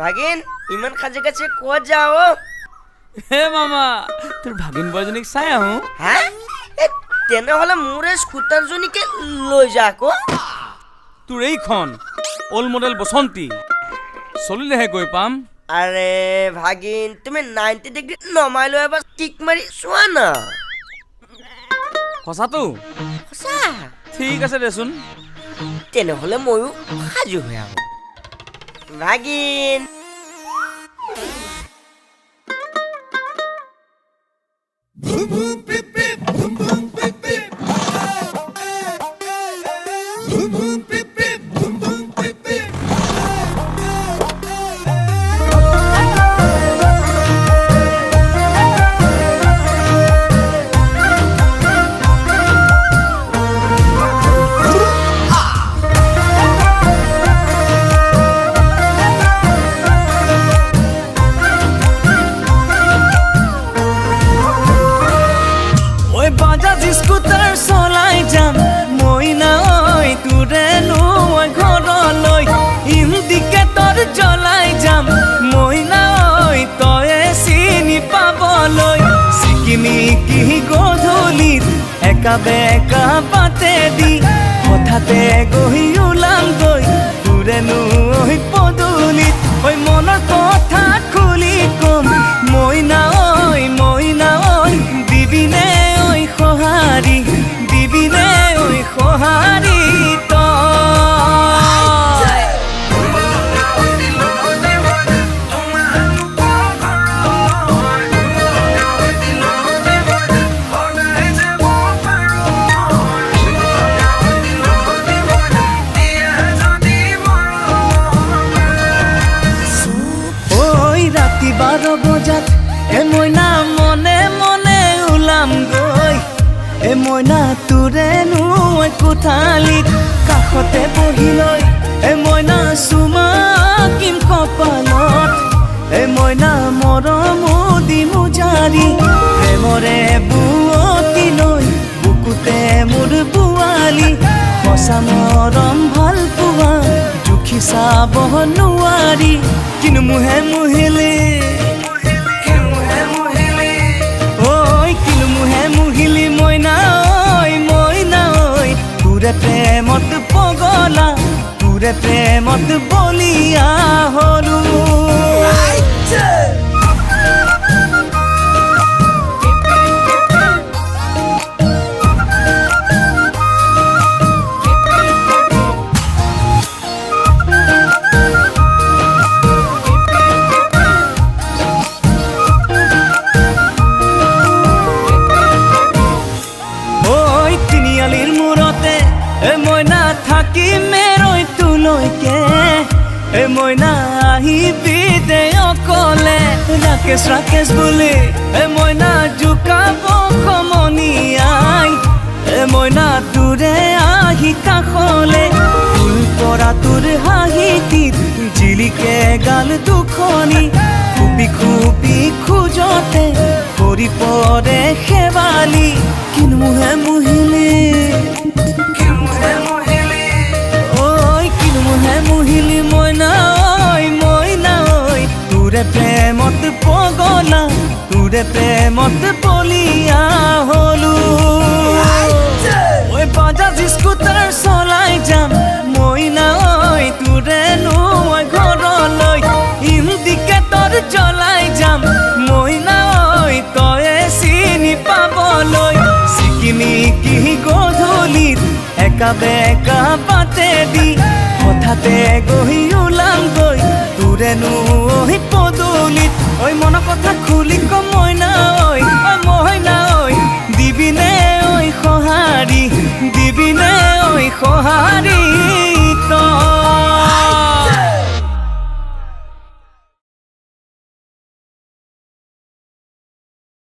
ভাগিন ইমান খাজে কাছে ক'ত যাও হে মামা তোৰ ভাগিন বৰজনীক চাই আহোঁ হা তেনেহ'লে মোৰ এই স্কুটাৰজনীকে লৈ যা আকৌ তোৰ এইখন অল্ড মডেল বসন্তী চলিলেহে গৈ পাম আৰে ভাগিন তুমি 90 ডিগ্ৰী নমাই লৈ এবাৰ কিক মাৰি চোৱা না সঁচাটো সঁচা ঠিক আছে দেচোন তেনেহ'লে ময়ো সাজু হৈ আহোঁ ভাগিন স্কুটাৰ চলাই যাম মই নাই তোৰে লৈ ঘৰলৈ ইণ্ডিকেটৰ জ্বলাই যাম মই নাই তয়ে চিনি পাবলৈ চিকিমিকি গধূলিত একা বেকা বাটেদি হঠাতে গৈ ওলামগৈ তোৰে লৈ পদূলিত ঐ মনৰ কথা খুলি কম মই নাই দিবিনে সহাৰি দিবিনে ঐ সহাৰি ৰাতি 12 বজাত মইনা মনে মনে ওলামগৈ মইনা তোৰে নৈ কোঠালিত কাষতে বহি লৈ মইনা চুমা কিম কপালত মইনা মৰম দিমু জাৰি প্ৰেমৰে বুৱতি লৈ বুকুতে মোৰ বোৱালি সঁচা মৰম ভাল পোৱা জুখি চাব নোৱাৰি কিন্তু মুহে মুহিলে মুহিলি মইনা ঐ তোৰে প্ৰেমত পগলা তোৰে প্ৰেমত বলিয়া হলো মইনা থাকি মেৰৈ তোলৈকে মইনা আহিবি দে অকলে ৰাকেশ বুলি মইনা জোকাব সমনীয়াই মইনা তোৰে আহি কাষলে ফুল পৰা তোৰ হাঁহিটিত জিলিকে গাল দুখনি খুবি খুবি খোজতে পৰি পৰে শেৱালি কিন্তু মুহে মুহিলি মুহিলি মইনা ঐ তোৰে প্ৰেমত পগলা তোৰে প্ৰেমত বলিয়া হলো ঐ বাজাজ স্কুটাৰ চলাই যাম মইনা ঐ তোৰে নৈ ঘৰলৈ ইণ্ডিকেটৰ জ্বলাই যাম মইনা ঐ তয়ে চিনি পাবলৈ চিকিমিকি গধূলিত একা বেকা বাটেদি হঠাতে গৈ ওলামগৈ তোৰে নৈ পদূলিত ঐ মনৰ কথা খুলি কম মইনা ঐ দিবিনে ঐ সহাৰি দিবিনে ঐ সহাৰি